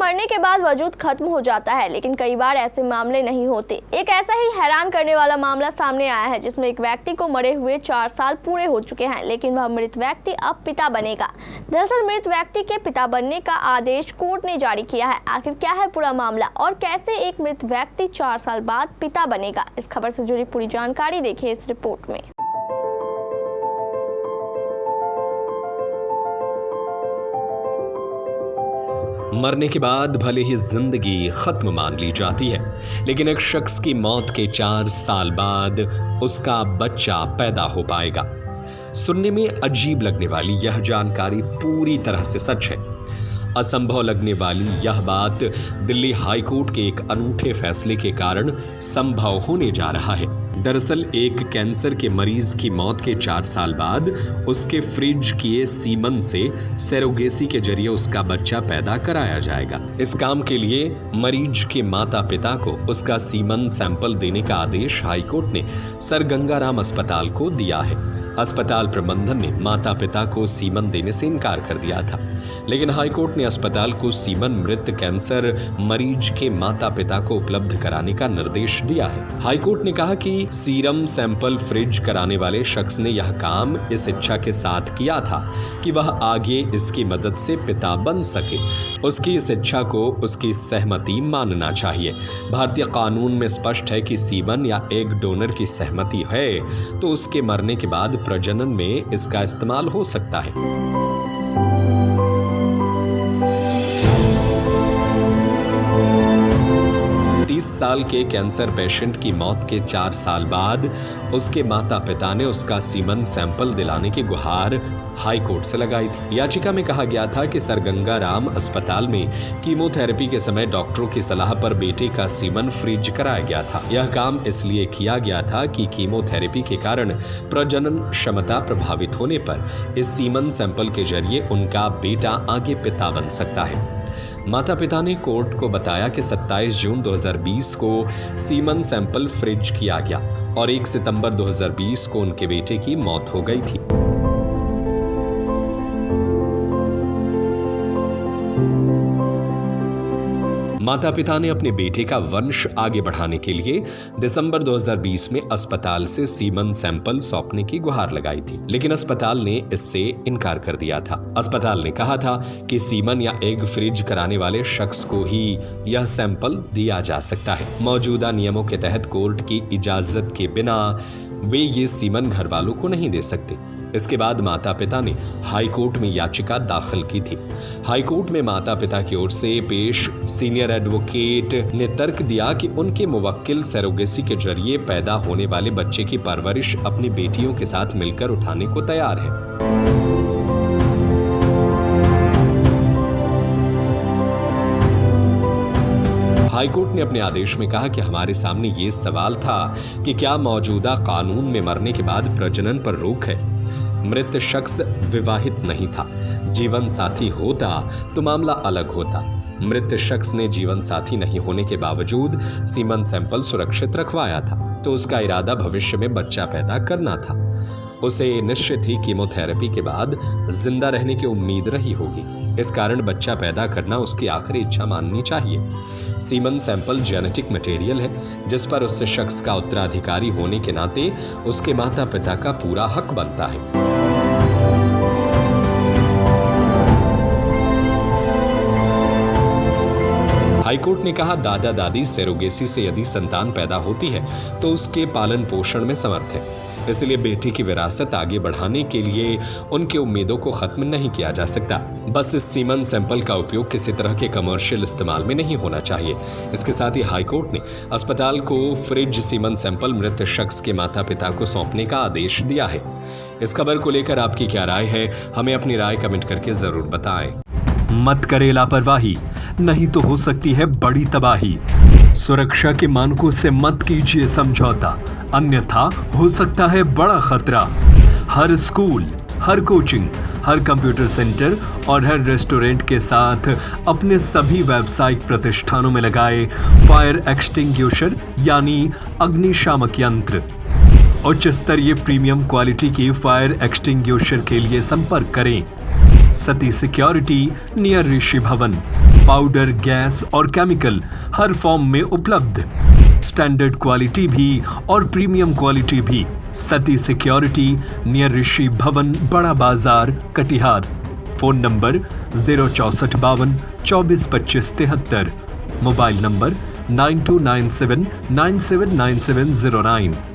मरने के बाद वजूद खत्म हो जाता है, लेकिन कई बार ऐसे मामले नहीं होते। एक ऐसा ही हैरान करने वाला मामला सामने आया है जिसमें एक व्यक्ति को मरे हुए 4 साल पूरे हो चुके हैं, लेकिन वह मृत व्यक्ति अब पिता बनेगा। दरअसल मृत व्यक्ति के पिता बनने का आदेश कोर्ट ने जारी किया है। आखिर क्या है पूरा मामला और कैसे एक मृत व्यक्ति 4 साल बाद पिता बनेगा, इस खबर से जुड़ी पूरी जानकारी देखिए इस रिपोर्ट में। मरने के बाद भले ही जिंदगी खत्म मान ली जाती है, लेकिन एक शख्स की मौत के 4 साल बाद उसका बच्चा पैदा हो पाएगा। सुनने में अजीब लगने वाली यह जानकारी पूरी तरह से सच है। असंभव लगने वाली यह बात दिल्ली हाईकोर्ट के एक अनूठे फैसले के कारण संभव होने जा रहा है। दरअसल एक कैंसर के मरीज की मौत के 4 साल बाद उसके फ्रिज किए सीमन से सरोगेसी के जरिए उसका बच्चा पैदा कराया जाएगा। इस काम के लिए मरीज के माता पिता को उसका सीमन सैंपल देने का आदेश हाईकोर्ट ने सर गंगाराम अस्पताल को दिया है। अस्पताल प्रबंधन ने माता पिता को सीमन देने से इनकार कर दिया था, लेकिन हाईकोर्ट ने अस्पताल को सीमन मृत कैंसर मरीज के माता पिता को उपलब्ध कराने का निर्देश दिया है। हाईकोर्ट ने कहा कि सीरम सैंपल फ्रिज कराने वाले शख्स ने यह काम इस इच्छा के साथ किया था कि वह आगे इसकी मदद से पिता बन सके। उसकी इस इच्छा को उसकी सहमति मानना चाहिए। भारतीय कानून में स्पष्ट है कि सीमन या एग डोनर की सहमति है तो उसके मरने के बाद प्रजनन में इसका इस्तेमाल हो सकता है। 30 साल के कैंसर पेशेंट की मौत के 4 साल बाद उसके माता पिता ने उसका सीमन सैंपल दिलाने की गुहार हाईकोर्ट से लगाई थी। याचिका में कहा गया था कि सर गंगाराम अस्पताल में कीमोथेरेपी के समय डॉक्टरों की सलाह पर बेटे का सीमन फ्रीज कराया गया था। यह काम इसलिए किया गया था कि कीमोथेरेपी के कारण प्रजनन क्षमता प्रभावित होने पर इस सीमन सैंपल के जरिए उनका बेटा आगे पिता बन सकता है। माता पिता ने कोर्ट को बताया कि 27 जून 2020 को सीमन सैंपल फ्रिज किया गया और 1 सितंबर 2020 को उनके बेटे की मौत हो गई थी। माता पिता ने अपने बेटे का वंश आगे बढ़ाने के लिए दिसंबर 2020 में अस्पताल से सीमन सैंपल सौंपने की गुहार लगाई थी, लेकिन अस्पताल ने इससे इनकार कर दिया था। अस्पताल ने कहा था कि सीमन या एग फ्रिज कराने वाले शख्स को ही यह सैंपल दिया जा सकता है। मौजूदा नियमों के तहत कोर्ट की इजाजत के बिना वे ये सीमन घर वालों को नहीं दे सकते। इसके बाद माता पिता ने हाईकोर्ट में याचिका दाखिल की थी। हाईकोर्ट में माता पिता की ओर से पेश सीनियर एडवोकेट ने तर्क दिया कि उनके मुवक्किल सरोगेसी के जरिए पैदा होने वाले बच्चे की परवरिश अपनी बेटियों के साथ मिलकर उठाने को तैयार है। हाईकोर्ट ने अपने आदेश में कहा कि हमारे सामने ये सवाल था कि क्या मौजूदा कानून में मरने के बाद प्रजनन पर रोक है। मृत शख्स विवाहित नहीं था। जीवन साथी होता तो मामला अलग होता। मृत शख्स ने जीवन साथी नहीं होने के बावजूद सीमन सैंपल सुरक्षित रखवाया था, तो उसका इरादा भविष्य में बच्चा पैदा करना था। उसे निश्चित ही कीमोथेरेपी के बाद जिंदा रहने की उम्मीद रही होगी। इस कारण बच्चा पैदा करना उसकी आखिरी इच्छा माननी चाहिए। सीमन सैंपल जेनेटिक मटेरियल है जिस पर उस शख्स का उत्तराधिकारी होने के नाते उसके माता पिता का पूरा हक बनता है। हाईकोर्ट ने कहा दादा दादी सरोगेसी से यदि संतान पैदा होती है तो उसके पालन पोषण में समर्थ है, इसलिए बेटे की विरासत आगे बढ़ाने के लिए उनकी उम्मीदों को खत्म नहीं किया जा सकता। बस इस सीमन सैंपल का उपयोग किसी तरह के कमर्शियल इस्तेमाल में नहीं होना चाहिए। इसके साथ ही हाईकोर्ट ने अस्पताल को फ्रिज सीमन सैंपल मृत शख्स के माता पिता को सौंपने का आदेश दिया है। इस खबर को लेकर आपकी क्या राय है, हमें अपनी राय कमेंट करके जरूर बताएं। मत करे लापरवाही, नहीं तो हो सकती है बड़ी तबाही। सुरक्षा के मानकों से मत कीजिए समझौता, अन्यथा हो सकता है बड़ा खतरा। हर स्कूल, हर कोचिंग, हर कंप्यूटर सेंटर और हर रेस्टोरेंट के साथ अपने सभी व्यावसायिक प्रतिष्ठानों में लगाए फायर एक्सटिंग्विशर यानी अग्निशामक यंत्र। उच्च स्तरीय प्रीमियम क्वालिटी की फायर एक्सटिंग्विशर के लिए संपर्क करें सती सिक्योरिटी नियर ऋषि भवन। पाउडर, गैस और केमिकल हर फॉर्म में उपलब्ध। स्टैंडर्ड क्वालिटी भी और प्रीमियम क्वालिटी भी। सती सिक्योरिटी, नियर ऋषि भवन, बड़ा बाजार, Katihar. Phone number 064 52 24 25 73। Mobile number 9297 979709।